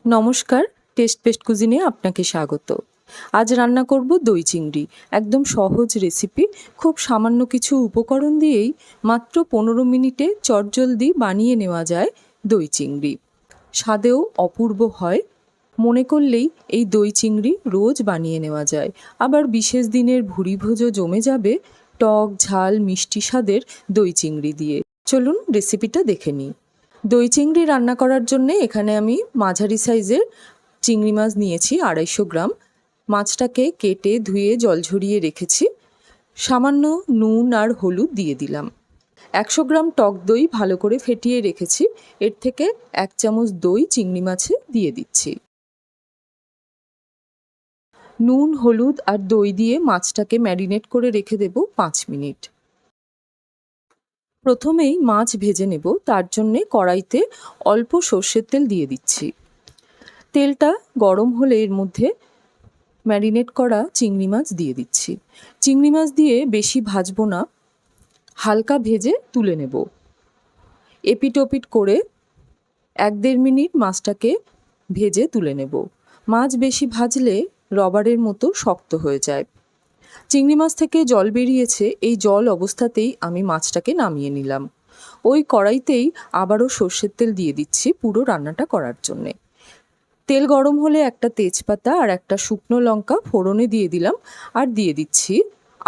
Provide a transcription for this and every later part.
নমস্কার, test paste কুজিনে আপনাকে স্বাগত। আজ রান্না করব দই চিংড়ি। একদম সহজ রেসিপি, খুব সামান্য কিছু উপকরণ দিয়েই মাত্র 15 মিনিটে চটজলদি বানিয়ে নেওয়া যায় দই চিংড়ি। স্বাদেও অপূর্ব হয়। মনে করলেই এই দই চিংড়ি রোজ বানিয়ে নেওয়া যায়। আবার বিশেষ দিনের ভুরিভোজও জমে যাবে টক ঝাল মিষ্টি স্বাদের দই চিংড়ি দিয়ে। চলুন রেসিপিটা দেখে নিই। দই চিংড়ি রান্না করার জন্যে এখানে আমি মাঝারি সাইজের চিংড়ি মাছ নিয়েছি 250 গ্রাম। মাছটাকে কেটে ধুয়ে জল ঝরিয়ে রেখেছি। সামান্য নুন আর হলুদ দিয়ে দিলাম। 100 গ্রাম টক দই ভালো করে ফেটিয়ে রেখেছি। এর থেকে 1 চামচ দই চিংড়ি মাছে দিয়ে দিচ্ছি। নুন হলুদ আর দই দিয়ে মাছটাকে ম্যারিনেট করে রেখে দেব 5 মিনিট। প্রথমেই মাছ ভেজে নেব, তার জন্যে কড়াইতে অল্প সর্ষের তেল দিয়ে দিচ্ছি। তেলটা গরম হলে এর মধ্যে ম্যারিনেট করা চিংড়ি মাছ দিয়ে দিচ্ছি। চিংড়ি মাছ দিয়ে বেশি ভাজবো না, হালকা ভেজে তুলে নেব। এপিট ওপিট করে 1-1.5 মিনিট মাছটাকে ভেজে তুলে নেব। মাছ বেশি ভাজলে রবারের মতো শক্ত হয়ে যায়। চিংড়ি মাছ থেকে জল বেরিয়েছে, এই জল অবস্থাতেই আমি মাছটাকে নামিয়ে নিলাম। ওই কড়াইতেই আবারও সর্ষের তেল দিয়ে দিচ্ছি পুরো রান্নাটা করার জন্যে। তেল গরম হলে একটা তেজপাতা আর একটা শুকনো লঙ্কা ফোড়নে দিয়ে দিলাম, আর দিয়ে দিচ্ছি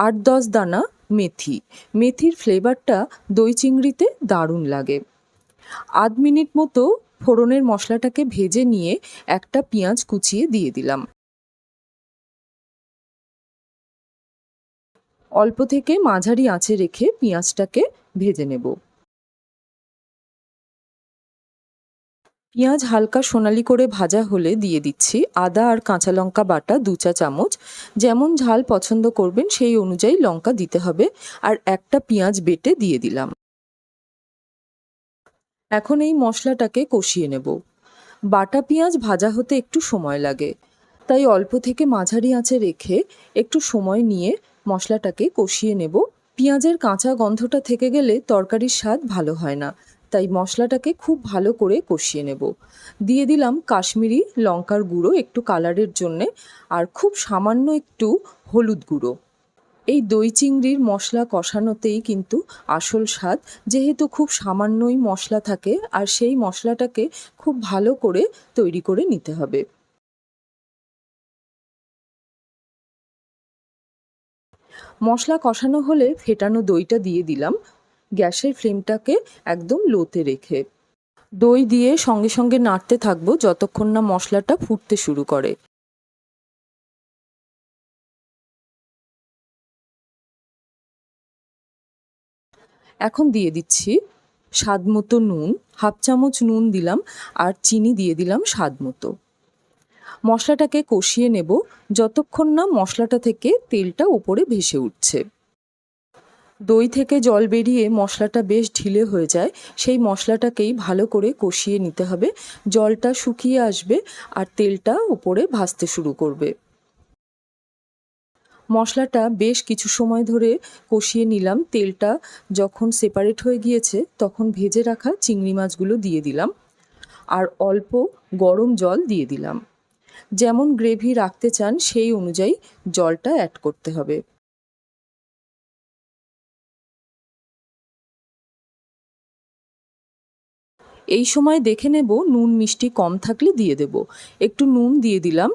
8-10 দানা মেথি। মেথির ফ্লেভারটা দই চিংড়িতে দারুণ লাগে। 1/2 মিনিট মতো ফোড়নের মশলাটাকে ভেজে নিয়ে একটা পেঁয়াজ কুচিয়ে দিয়ে দিলাম। অল্প থেকে মাঝারি আঁচে রেখে পেঁয়াজটাকে ভেজে নেব। পেঁয়াজ হালকা সোনালি করে ভাজা হলে দিয়ে দিচ্ছি আদা আর কাঁচা লঙ্কা বাটা 2 চা চামচ। যেমন ঝাল পছন্দ করবেন সেই অনুযায়ী লঙ্কা দিতে হবে। আর একটা পেঁয়াজ বেটে দিয়ে দিলাম। এখন এই মশলাটাকে কষিয়ে নেব। বাটা পেঁয়াজ ভাজা হতে একটু সময় লাগে, তাই অল্প থেকে মাঝারি আঁচে রেখে একটু সময় নিয়ে মশলাটাকে কষিয়ে নেব। পেঁয়াজের কাঁচা গন্ধটা থেকে গেলে তরকারির স্বাদ ভালো হয় না, তাই মশলাটাকে খুব ভালো করে কষিয়ে নেব। দিয়ে দিলাম কাশ্মীরি লঙ্কার গুঁড়ো একটু কালারের জন্যে, আর খুব সামান্য একটু হলুদ গুঁড়ো। এই দই চিংড়ির মশলা কষানোতেই কিন্তু আসল স্বাদ, যেহেতু খুব সামান্যই মশলা থাকে আর সেই মশলাটাকে খুব ভালো করে তৈরি করে নিতে হবে। মশলা কষানো হলে ফেটানো দইটা দিয়ে দিলাম, গ্যাসের ফ্লেমটাকে একদম লোতে রেখে। দই দিয়ে সঙ্গে সঙ্গে নাড়তে থাকবো যতক্ষণ না মশলাটা ফুটতে শুরু করে। এখন দিয়ে দিচ্ছি স্বাদ মতো নুন, 1/2 চামচ নুন দিলাম, আর চিনি দিয়ে দিলাম স্বাদ মতো। মশলাটাকে কষিয়ে নেব যতক্ষণ না মশলাটা থেকে তেলটা উপরে ভেসে উঠছে। দই থেকে জল বেরিয়ে মশলাটা বেশ ঢিলে হয়ে যায়, সেই মশলাটাকেই ভালো করে কষিয়ে নিতে হবে। জলটা শুকিয়ে আসবে আর তেলটা উপরে ভাসতে শুরু করবে। মশলাটা বেশ কিছু সময় ধরে কষিয়ে নিলাম। তেলটা যখন সেপারেট হয়ে গিয়েছে তখন ভেজে রাখা চিংড়ি মাছগুলো দিয়ে দিলাম, আর অল্প গরম জল দিয়ে দিলাম। যেমন গ্রেভি রাখতে চান সেই অনুযায়ী জলটা অ্যাড করতে হবে। এই সময় দেখে নেব নুন মিষ্টি কম থাকলে দিয়ে দেব। একটু নুন দিয়ে দিলাম।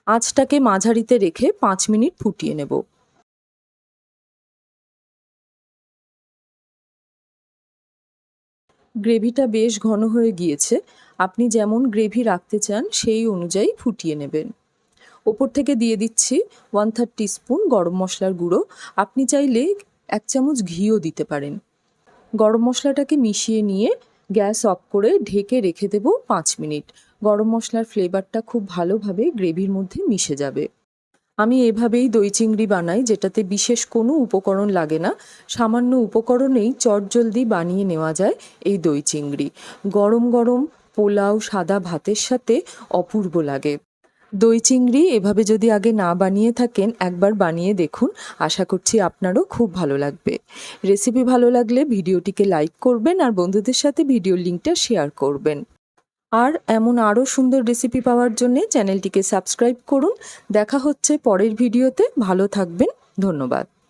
আঁচটাকে মাঝারিতে রেখে 5 মিনিট ফুটিয়ে নেব। গ্রেভিটা বেশ ঘন হয়ে গিয়েছে। আপনি যেমন গ্রেভি রাখতে চান সেই অনুযায়ী ফুটিয়ে নেবেন। ওপর থেকে দিয়ে দিচ্ছি 1/3 টিস্পুন গরম মশলার গুঁড়ো। আপনি চাইলে 1 চামচ ঘিও দিতে পারেন। গরম মশলাটাকে মিশিয়ে নিয়ে গ্যাস অফ করে ঢেকে রেখে দেব 5 মিনিট। গরম মশলার ফ্লেভারটা খুব ভালোভাবে গ্রেভির মধ্যে মিশে যাবে। আমি এভাবেই দই চিংড়ি বানাই, যেটাতে বিশেষ কোনো উপকরণ লাগে না। সামান্য উপকরণেই চটজলদি বানিয়ে নেওয়া যায় এই দই চিংড়ি। গরম গরম পোলাও সাদা ভাতের সাথে অপূর্ব লাগে। দই চিংড়ি এভাবে যদি আগে না বানিয়ে থাকেন একবার বানিয়ে দেখুন, আশা করছি আপনারও খুব ভালো লাগবে। রেসিপি ভালো লাগলে ভিডিওটিকে লাইক করবেন আর বন্ধুদের সাথে ভিডিওর লিঙ্কটা শেয়ার করবেন। আর এমন আরও সুন্দর রেসিপি পাওয়ার জন্যে চ্যানেলটিকে সাবস্ক্রাইব করুন। দেখা হচ্ছে পরের ভিডিওতে। ভালো থাকবেন। ধন্যবাদ।